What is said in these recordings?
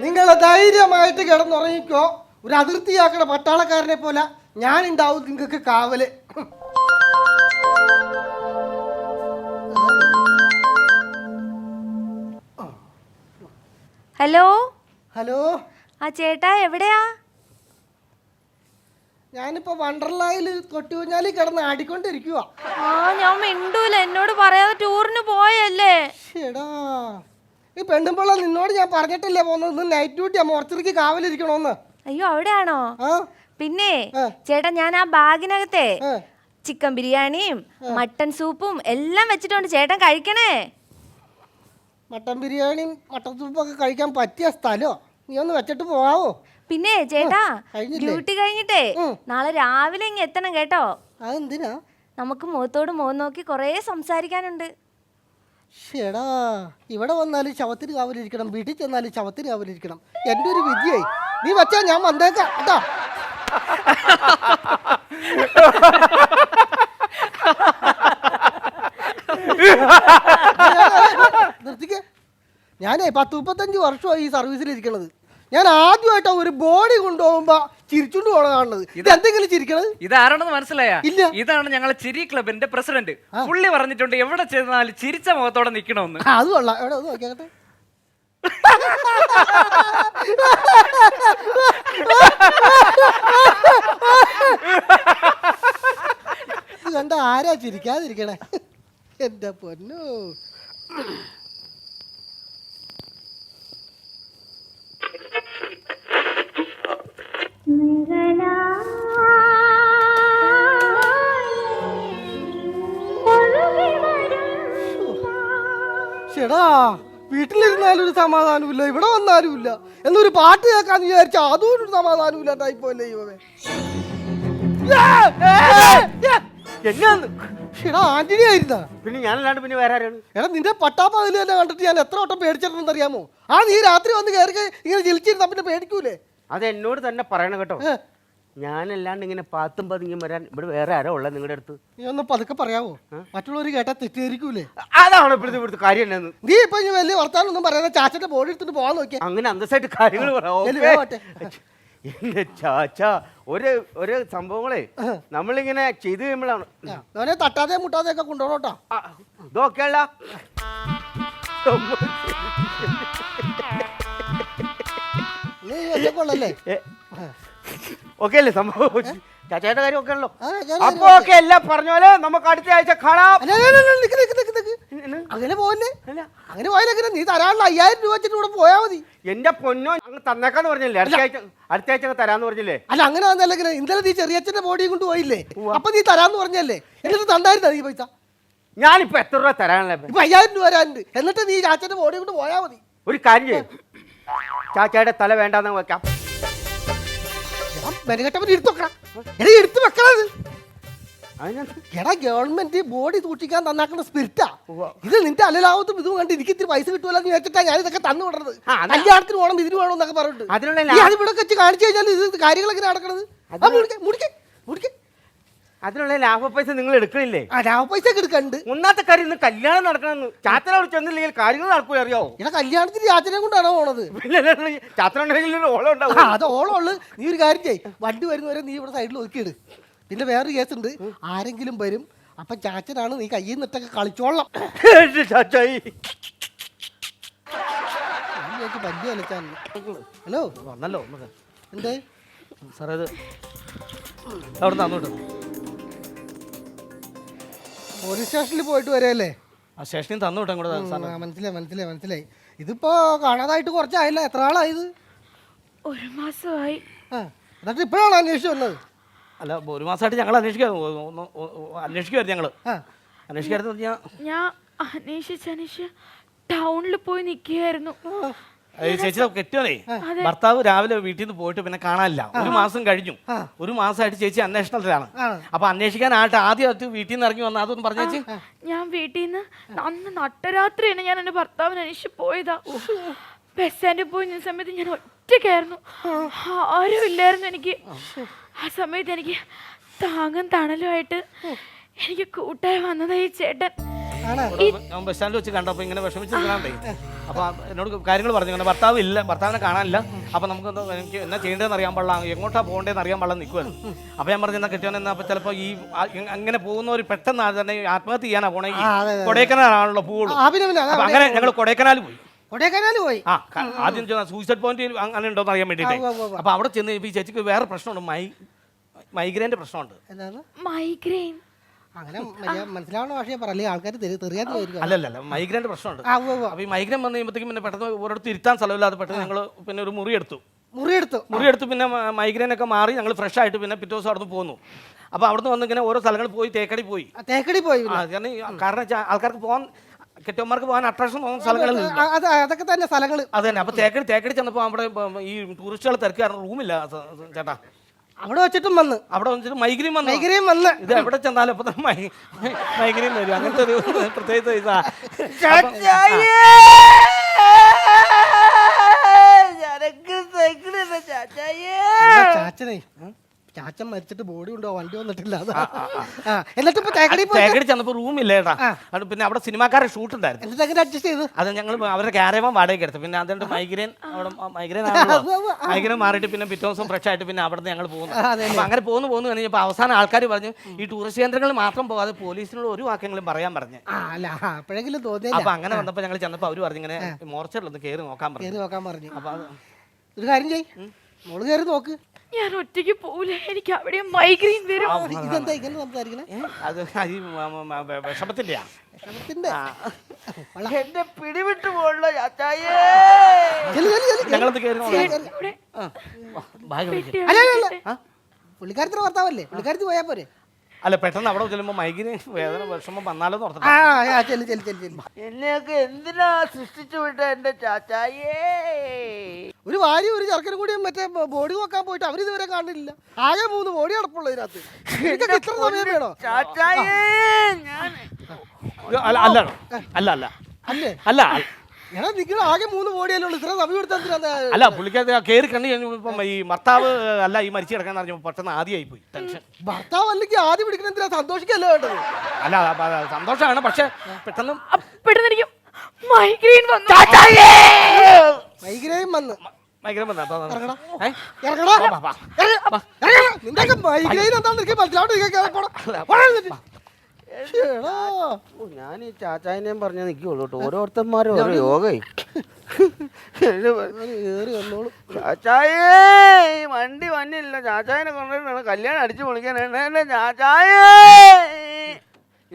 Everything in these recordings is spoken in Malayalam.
നിങ്ങൾ ധൈര്യമായിട്ട് കിടന്നുറങ്ങിക്കോ. ഒരു അതിർത്തിയാക്കണ പട്ടാളക്കാരനെ പോലെ ഞാൻ ഉണ്ടാവും നിങ്ങൾക്ക് കാവല്. ഹലോ ഹലോ, ആ ചേട്ടാ എവിടെയാ? ഞാനിപ്പോ വണ്ടർലായിൽ തൊട്ടുകുഞ്ഞാലി കിടന്ന് ആടിക്കൊണ്ടിരിക്കുക. ആ ഞാൻ മിണ്ടൂല, എന്നോട് പറയാതെ ടൂറിന് പോയല്ലേ. ഷേടാ, ഈ പെണ്ണുമ്പോൾ നിന്നോട് ഞാൻ പറഞ്ഞിട്ടില്ലേ പോകുന്നത് നൈറ്റ് ഡ്യൂട്ടി മോർച്ചറിക്ക് കാവലിരിക്കണോന്ന്. അയ്യോ അവിടെയാണോ? ആ പിന്നെ ചേട്ടാ, ഞാൻ ആ ബാഗിനകത്തെ ചിക്കൻ ബിരിയാണിയും മട്ടൻ സൂപ്പും എല്ലാം വെച്ചിട്ടുണ്ട്, ചേട്ടൻ കഴിക്കണേ. മട്ടൻ ബിരിയാണിയും മട്ടൻ സൂപ്പൊക്കെ കഴിക്കാൻ പറ്റിയ സ്ഥലോ? നീ ഒന്ന് വെച്ചിട്ട് പോവാവോ? പിന്നെ ചേട്ടാ, ഡ്യൂട്ടി കഴിഞ്ഞിട്ടേ നാളെ രാവിലെ ഇങ്ങ് എത്തണം കേട്ടോ. അതെന്തിനാ? നമുക്ക് മുഖത്തോട് മുഖം നോക്കി കുറേ സംസാരിക്കാനുണ്ട്. ഷേടാ, ഇവിടെ വന്നാലും ശവത്തിന് കാവലിരിക്കണം, വീട്ടിൽ ചെന്നാലും ശവത്തിന് കാവലിരിക്കണം. എൻ്റെ ഒരു വിധിയായി. നീ വച്ചാ ഞാൻ വന്നേക്കാം കേട്ടോ. നിർത്തിക്കേ. ഞാനേ 10-35 വർഷമായി ഈ സർവീസിലിരിക്കണത്. ഞാൻ ആദ്യമായിട്ടാ ഒരു ബോഡി കൊണ്ടുപോകുമ്പോ ചിരിച്ചുകൊണ്ട് പോണ കാണുന്നത്. ഇത് എന്തെങ്കിലും ചിരിക്കണത്? ഇതാരാണെന്ന് മനസ്സിലായ? ഇല്ല. ഇതാണ് ഞങ്ങളെ ചിരി ക്ലബിന്റെ പ്രസിഡന്റ്. പുള്ളി പറഞ്ഞിട്ടുണ്ട് എവിടെ ചെന്നാലും ചിരിച്ച മുഖത്തോടെ നിക്കണമെന്ന്. അത് കൊള്ളാം. എവിടെ ഒന്ന് നോക്കിയാട്ടെ. ഇത് കണ്ട ആരാ ചിരിക്കാതിരിക്കണേ? എന്റെ പൊന്നു. ചേടാ, വീട്ടിലിരുന്നാലും ഒരു സമാധാനമില്ല, ഇവിടെ വന്നാലും ഇല്ല. എന്നൊരു പാട്ട് കേൾക്കാന്ന് വിചാരിച്ചാ അതും ഒരു സമാധാനം ഇല്ലാണ്ടായിപ്പോലെ. ആന്റണി ആയിരുന്നാ? പിന്നെ ഞാനല്ലാണ്ട് പിന്നെ വേറെ ആരാണ്? എടാ, നിന്റെ പട്ടാപ്പകല് തന്നെ കണ്ടിട്ട് ഞാൻ എത്ര വട്ടം പേടിച്ചിട്ടുണ്ടെന്ന് അറിയാമോ? ആ നീ രാത്രി വന്ന് കയറി ഇങ്ങനെ ജിലിച്ചിരുന്ന പിന്നെ പേടിക്കൂലേ? അത് എന്നോട് തന്നെ പറയണം കേട്ടോ. ഞാനല്ലാണ്ട് ഇങ്ങനെ പാത്തും പതുങ്ങിയും വരാൻ ഇവിടെ വേറെ ആരോ ഉള്ളത് നിങ്ങളുടെ അടുത്ത്? നീ ഒന്ന് പതുക്കെ പറയാവോ? മറ്റുള്ളവർ കേട്ടാ തെറ്റിദ്ധരിക്കൂലേ? അതാണ് ഇവിടുത്തെ കാര്യം എന്നാന്ന്. നീ ഇപ്പൊ ഇനി വലിയ വർത്താനം ഒന്നും പറയാതെ ചാച്ചന്റെ ബോഡി എടുത്തിട്ട് പോവാൻ നോക്കിയാ അങ്ങനെ അന്തസ്സായിട്ട് കാര്യങ്ങൾ പറയാം. എന്റെ ചാച്ച ഒരു സംഭവങ്ങളെ നമ്മളിങ്ങനെ ചെയ്തു കഴിയുമ്പോഴാണ് അവനെ തട്ടാതെ മുട്ടാതെ ഒക്കെ കൊണ്ടുപോകണോട്ടാ. ഇതൊക്കെയല്ല നീ ഒറ്റക്കൊള്ളല്ലേ? ഓക്കെ അല്ലേ സംഭവം? ചാച്ചയുടെ കാര്യം ഒക്കെ ആണല്ലോ. അപ്പൊ ഓക്കെ എല്ലാം പറഞ്ഞ പോലെ നമുക്ക് അടുത്ത ആഴ്ച കാണാം. അങ്ങനെ പോവല്ലേ? അങ്ങനെ പോയാലെങ്ങനെ? നീ തരാനുള്ള 5000 രൂപ വെച്ചിട്ട് ഇവിടെ പോയാ മതി. എന്റെ പൊന്നോ, അങ്ങ് തന്നേക്കാന്ന് പറഞ്ഞില്ലേ? അടുത്ത ആഴ്ച തരാന്ന് പറഞ്ഞില്ലേ? അല്ല, അങ്ങനെ വന്നല്ലേ. ഇന്നലെ നീ ചെറിയച്ഛന്റെ ബോഡിയും കൊണ്ട് പോയില്ലേ? അപ്പൊ നീ തരാന്ന് പറഞ്ഞല്ലേ? എന്നിട്ട് തണ്ടായിരുന്ന നീ പൈസ? ഞാനിപ്പോ എത്ര രൂപ തരാനുള്ള? ഇപ്പൊ 5000 രൂപ തരാനുണ്ട്. എന്നിട്ട് നീ ചാച്ചന്റെ ബോഡി കൊണ്ട് പോയാ മതി. ഒരു കാര്യം ചെയ്യും, ചാച്ചയുടെ തല വേണ്ടാന്ന് വെക്കാം. എടുത്ത് വെക്കണത്. എടാ, ഗവൺമെന്റ് ബോഡി സൂക്ഷിക്കാൻ തന്നാക്കുന്ന സ്പിരിറ്റാ ഇത്. നിന്റെ അലലാവത്തും ഇതും കണ്ട് എനിക്ക് ഇത്തിരി പൈസ കിട്ടുമല്ലോ എന്ന് വെച്ചിട്ടാ ഞാൻ ഇതൊക്കെ തന്നു വിടുന്നത്. കല്യാണത്തിന് വേണം, ഇതിന് വേണം എന്നൊക്കെ പറഞ്ഞിട്ട് അത് ഇവിടെ വെച്ച് കാണിച്ചു കഴിഞ്ഞാൽ ഇത് കാര്യങ്ങളൊക്കെ നടക്കണത്. അതിനുള്ള ലാഭ പൈസ നിങ്ങൾ എടുക്കണില്ലേ? ലാഭ പൈസ ഒക്കെ എടുക്കണ്ട്. ഒന്നാമത്തെ കാര്യം ഇന്ന് കല്യാണം നടക്കണമെന്ന് ചാത്തന അവിടെ ചെന്നില്ലെങ്കിൽ കാര്യങ്ങൾ നടക്കുക അറിയാവോ? ഇവിടെ കല്യാണത്തിന് ചാച്ചനെ കൊണ്ടാണോ പോണത്? ചാത്തനുണ്ടെങ്കിൽ ഓളം ഉണ്ടാവും. അത് ഓളം ഉള്ളു. നീ ഒരു കാര്യം ചെയ്യ്, വണ്ടി വരുന്നവരെ നീ ഇവിടെ സൈഡിൽ ഒതുക്കിയിട്. പിന്നെ വേറൊരു കേസുണ്ട്, ആരെങ്കിലും വരും, അപ്പൊ ചാച്ചനാണ്, നീ കയ്യിൽ നിന്നിട്ടൊക്കെ കളിച്ചോളാം. ചാച്ചായി ഹലോ, വന്നല്ലോ. എന്തേ സാറേ, ഇത് അവിടെ നിന്ന് അങ്ങോട്ട് പോലീസ് സ്റ്റേഷനിൽ പോയിട്ട് വരെയല്ലേ? ആ സ്റ്റേഷനിൽ തന്നു വിട്ടാ കൂടെ. മനസ്സിലായി. ഇതിപ്പോ കാണാതായിട്ട് കുറച്ചായില്ല. എത്ര ആളായത്? 1 മാസമായി. എന്നിട്ട് ഇപ്പോഴാണ് അന്വേഷിച്ചു വന്നത്? അല്ല, 1 മാസമായിട്ട് ഞങ്ങൾ അന്വേഷിക്കുമായിരുന്നു. ഞങ്ങൾ അന്വേഷിക്കായിരുന്നു. ഞാൻ അന്വേഷിച്ച് ടൗണിൽ പോയി നിൽക്കുകയായിരുന്നു. ചേച്ചി കെട്ടിയോനെ ഭർത്താവ് രാവിലെ വീട്ടിൽ നിന്ന് പോയിട്ട് പിന്നെ കാണാനില്ല. 1 മാസം കഴിഞ്ഞു. 1 മാസമായിട്ട് ചേച്ചി അന്വേഷണത്തിലാണ്. അപ്പൊ അന്വേഷിക്കാനായിട്ട് ആദ്യമായിട്ട് വീട്ടിൽ നിന്ന് ഇറങ്ങി വന്ന അതൊന്നും പറഞ്ഞു ചേച്ചി. ഞാൻ വീട്ടിൽ നിന്ന് അന്ന് നട്ടരാത്രിയാണ് ഞാൻ എന്റെ ഭർത്താവിനെ അന്വേഷിച്ച് പോയതാ. ബസ് സ്റ്റാൻഡിൽ പോയി നിന്ന സമയത്ത് ഞാൻ ഒറ്റയ്ക്കായിരുന്നു, ആരും ഇല്ലായിരുന്നു എനിക്ക്. ആ സമയത്ത് എനിക്ക് താങ്ങും തണലുമായിട്ട് എനിക്ക് കൂട്ടായി വന്നതായി ചേട്ടൻ. ഞാൻ ബസ് സ്റ്റാൻഡിൽ വെച്ച് കണ്ടപ്പോൾ ഇങ്ങനെ വിഷമിച്ചിരിക്കണേ. അപ്പൊ എന്നോട് കാര്യങ്ങൾ പറഞ്ഞു, ഇങ്ങനെ ഭർത്താവ് ഇല്ല, ഭർത്താവിനെ കാണാനില്ല. അപ്പൊ നമുക്ക് എനിക്ക് എന്നാ ചെയ്യേണ്ടതെന്ന് അറിയാൻ പാടില്ല, എങ്ങോട്ടാ പോകേണ്ടതെന്ന് അറിയാൻ പാടില്ല നിൽക്കുവാണ്. അപ്പൊ ഞാൻ പറഞ്ഞു എന്നാ കിട്ടിയോ എന്നാ ചിലപ്പോൾ ഈ അങ്ങനെ പോകുന്നവർ പെട്ടെന്ന് തന്നെ ആത്മഹത്യ ചെയ്യാനാ പോണെങ്കിൽ കൊടൈക്കനാലാണല്ലോ പോവുള്ളൂ. അപ്പൊ അങ്ങനെ ഞങ്ങൾ കൊടൈക്കനാൽ പോയി. ആ ആദ്യം സൂയിസൈഡ് പോയിന്റ് അങ്ങനെ ഉണ്ടോന്ന് അറിയാൻ വേണ്ടിയിട്ട്. അപ്പൊ അവിടെ ചെന്ന് ഈ ചേച്ചിക്ക് വേറെ പ്രശ്നമുണ്ട്, മൈഗ്രെയിന്റെ പ്രശ്നമുണ്ട്. മൈഗ്രെയിൻ അങ്ങനെ മനസ്സിലാവുന്ന ഭാഷയെ പറയല്ലേ, ആൾക്കാർ തെറിയാതെ. അല്ലല്ല, മൈഗ്രെയിന്റെ പ്രശ്നമുണ്ട്. അപ്പൊ ഈ മൈഗ്രെയിൻ വന്നു കഴിയുമ്പോഴത്തേക്കും പിന്നെ പെട്ടെന്ന് ഒരിടത്ത് ഇരുത്താൻ സ്ഥലമില്ലാതെ പെട്ടെന്ന് ഞങ്ങൾ പിന്നെ ഒരു മുറിയെടുത്തു. പിന്നെ മൈഗ്രെയിൻ ഒക്കെ മാറി ഞങ്ങൾ ഫ്രഷ് ആയിട്ട് പിന്നെ പിറ്റേ ദിവസം അവിടെ നിന്ന് പോന്നു. അപ്പൊ അവിടുന്ന് വന്ന് ഇങ്ങനെ ഓരോ സ്ഥലങ്ങളിൽ പോയി, തേക്കടി പോയി. കാരണം ആൾക്കാർക്ക് പോകാൻ, കെട്ടിയന്മാർക്ക് പോകാൻ അട്രാക്ഷൻ തോന്നുന്ന സ്ഥലങ്ങളിൽ അതൊക്കെ തന്നെ സ്ഥലങ്ങൾ. അത് തന്നെ. അപ്പൊ തേക്കടി ചെന്നപ്പോൾ അവിടെ ഈ ടൂറിസ്റ്റുകൾ തിരക്കായിരുന്നു, റൂമില്ല ചേട്ടാ. അവിടെ വെച്ചിട്ടും വന്ന് മൈഗ്രെയിൻ വന്ന് ഇത് എവിടെ ചെന്നാലും അപ്പൊ മൈഗ്രെയിൻ വരും. അങ്ങനത്തെ ഒരു പ്രത്യേകത ഇതാ. ചാച്ചനെ, ചാച്ചൻ മരിച്ചിട്ട് ബോഡി ഉണ്ടോ, വണ്ടി വന്നിട്ടില്ല. എന്നിട്ട് തേക്കടി ചെന്നപ്പോ റൂമില്ല ചേട്ടാ. പിന്നെ അവിടെ സിനിമാക്കാരെ ഷൂട്ട് ഉണ്ടായിരുന്നു. എന്നിട്ട് അങ്ങനെ അഡ്ജസ്റ്റ് ചെയ്തു. അത് ഞങ്ങൾ അവരുടെ ക്യാരവാൻ വാടകയ്ക്ക് എടുത്തു. പിന്നെ അതുകൊണ്ട് മൈഗ്രെയിൻ മാറിയിട്ട് പിന്നെ പിറ്റേ ദിവസം ഫ്രഷ് ആയിട്ട് പിന്നെ അവിടെ നിന്ന് ഞങ്ങൾ പോകുന്നു. അപ്പൊ അങ്ങനെ പോന്നു കഴിഞ്ഞപ്പോൾ അവസാനം ആൾക്കാർ പറഞ്ഞു ഈ ടൂറിസ്റ്റ് കേന്ദ്രങ്ങളിൽ മാത്രം പോകാതെ പോലീസിനോട് ഒരു വാക്കെങ്കിലും പറയാൻ പറഞ്ഞു. അപ്പോഴെങ്കിലും തോന്നി. അപ്പൊ അങ്ങനെ വന്നപ്പോൾ ഞങ്ങൾ ചെന്നപ്പോൾ അവർ പറഞ്ഞു ഇങ്ങനെ മോർച്ചറിലൊന്ന് കയറി നോക്കാൻ പറഞ്ഞു. അപ്പൊ ഒരു കാര്യം ചെയ്യ്, മോള് കയറി നോക്ക്. ഞാൻ ഒറ്റയ്ക്ക് പോവില്ല, എനിക്ക് അവിടെ മൈഗ്രെയിൻ വരും. ഇതെന്താ ഇങ്ങനെ സംസാരിക്കണേ? അത് വിഷമത്തിന്റെ എന്റെ പിടിവിട്ട് പോകണ ചാച്ചായേ. ഞങ്ങളത് കയറി പുള്ളിക്കാരത്തിന്റെ ഭർത്താവല്ലേ, പുള്ളിക്കാരത്തി പോയാ പോരെ? അല്ല, പെട്ടെന്ന് അവിടെ ചെല്ലുമ്പോ മൈഗ്രെയിൻ വേദന വിഷമം വന്നാലോ എന്നെയൊക്കെ എന്തിനാ സൃഷ്ടിച്ചു വിട്ട എന്റെ ചാച്ചായേ. ഒരു ഭാര്യ ഒരു ചെറുക്കനും കൂടി മറ്റേ ബോഡി നോക്കാൻ പോയിട്ട് അവരിതുവരെ കാണില്ല. ആകെ 3 ബോഡി അടപ്പുള്ളൂ ഇതിനകത്ത്. ഇത്ര സമയം വേണോ ചാച്ചായേ? അല്ല ഞാൻ നിൽക്കുന്ന ആകെ 3 ബോഡിയല്ലേ ഉള്ളൂ. ഇത്ര സമയം എടുത്താൽ അല്ല, പുള്ളിക്കകത്ത് കയറി കണ്ടു കഴിഞ്ഞപ്പം ഈ ഭർത്താവ് അല്ല ഈ മരിച്ചു കിടക്കാന്ന് പറഞ്ഞപ്പോൾ പെട്ടെന്ന് ആദ്യമായി പോയി ടെൻഷൻ. ഭർത്താവ് അല്ലെങ്കിൽ ആദ്യം പിടിക്കുന്ന എന്തിനാ, സന്തോഷിക്കല്ലേ വേണ്ടത്? അല്ല സന്തോഷമാണ്, പക്ഷെ പെട്ടെന്ന് എനിക്ക് മൈഗ്രെയിൻ വന്നു. മൈഗ്രെയിൻ വന്ന് ഞാൻ ഈ ചാച്ചായനെയും പറഞ്ഞ നിൽക്കുള്ളൂ കേട്ടോ. ഓരോരുത്തന്മാരും ഓരോ യോഗേ. ചാച്ചായേ വണ്ടി വന്നില്ല, ചാച്ചായനെ കൊണ്ടുവരണം, കല്യാണം അടിച്ചു പൊളിക്കാനാണ്. ചാച്ചായേ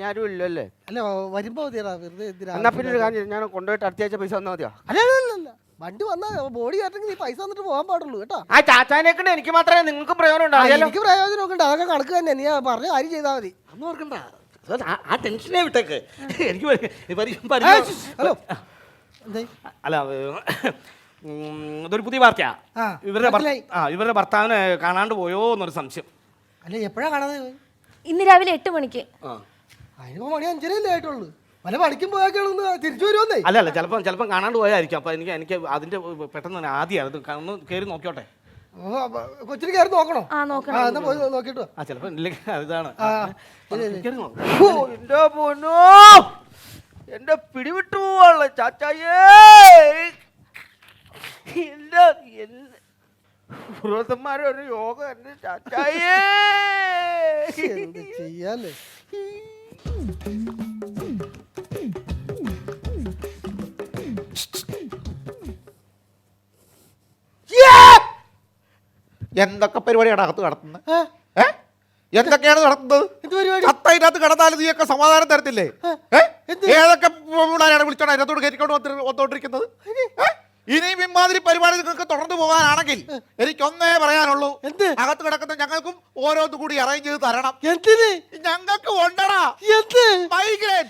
ഞാനും ഇല്ലല്ലേ? അല്ല വരുമ്പോ എന്നാ പിന്നെ ഒരു കാര്യം, ഞാൻ കൊണ്ടുപോയിട്ട് അടുത്ത ആഴ്ച പൈസ തന്നാൽ മതിയോ? അല്ല വണ്ടി വന്നാ ബോഡി കയറ്റെങ്കിൽ നീ പൈസ തന്നിട്ട് പോകാൻ പാടുള്ളൂ കേട്ടോ. ആ ചാച്ചാനെ കൊണ്ട് എനിക്ക് മാത്രമേ നിങ്ങൾക്ക് പ്രയോജനം ഉണ്ടാവില്ല. എനിക്ക് പ്രയോജനം ഒക്കെ ഉണ്ട്, അതൊക്കെ കണക്ക് തന്നെ. നീ പറഞ്ഞ കാര്യം ചെയ്താൽ മതി. ഒന്നും ഓർക്കണ്ട, ആ ടെൻഷനെ വിട്ടേക്ക്. എനിക്ക് ഹലോ അല്ല, ഇതൊരു പുതിയ വാർത്തയാ. ഇവരുടെ ഭർത്താവിനെ കാണാണ്ട് പോയോ എന്നൊരു സംശയം. അല്ല എപ്പോഴാ കാണാതെ? ഇന്ന് രാവിലെ 8 മണിക്ക്. അതിനിപ്പോ മണി 5:30 ആയിട്ടുള്ളൂ. പല പണിക്കും പോയാൽ തിരിച്ചു വരുമെന്നേ. അല്ല ചിലപ്പം കാണാണ്ട് പോയായിരിക്കും. അപ്പൊ എനിക്ക് അതിന്റെ പെട്ടെന്ന് തന്നെ ആദ്യം അത് ഒന്ന് കയറി നോക്കിയോട്ടെ. കൊച്ചിന് കയറി നോക്കണോ? നോക്കണം. നോക്കിട്ടോ. ചിലപ്പോ ഇതാണ് എന്റെ പൊന്നോ, എന്റെ പിടിവിട്ടു പോവാണല്ലോ ചാച്ചായേ. എന്റെ പുരോഹിതന്മാരൊരു യോഗം എന്റെ ചാച്ചായേ. എന്ത് ചെയ്യാല്ലേ? എന്തൊക്കെ പരിപാടിയാണ് അകത്ത് നടത്തുന്നത്? എന്തൊക്കെയാണ് നടത്തുന്നത്? അതിനകത്ത് കിടന്നാലും നീയൊക്കെ സമാധാനം തരത്തില്ലേ? ഏതൊക്കെ വിളിച്ചോണ്ട് അതിനകത്തോട് കയറ്റിക്കൊണ്ട് വന്നോണ്ടിരിക്കുന്നത്? ഇനിയും ഇമാതിരി പരിപാടി നിങ്ങൾക്ക് തുടർന്ന് പോകാനാണെങ്കിൽ എനിക്കൊന്നേ പറയാനുള്ളൂ, അകത്ത് കിടക്കുന്ന ഞങ്ങൾക്കും ഓരോന്നും കൂടി അറേഞ്ച് ചെയ്ത് തരണം. എന്തിന്? ഞങ്ങൾക്ക് ഉണ്ടടാ മൈഗ്രെയിൻ.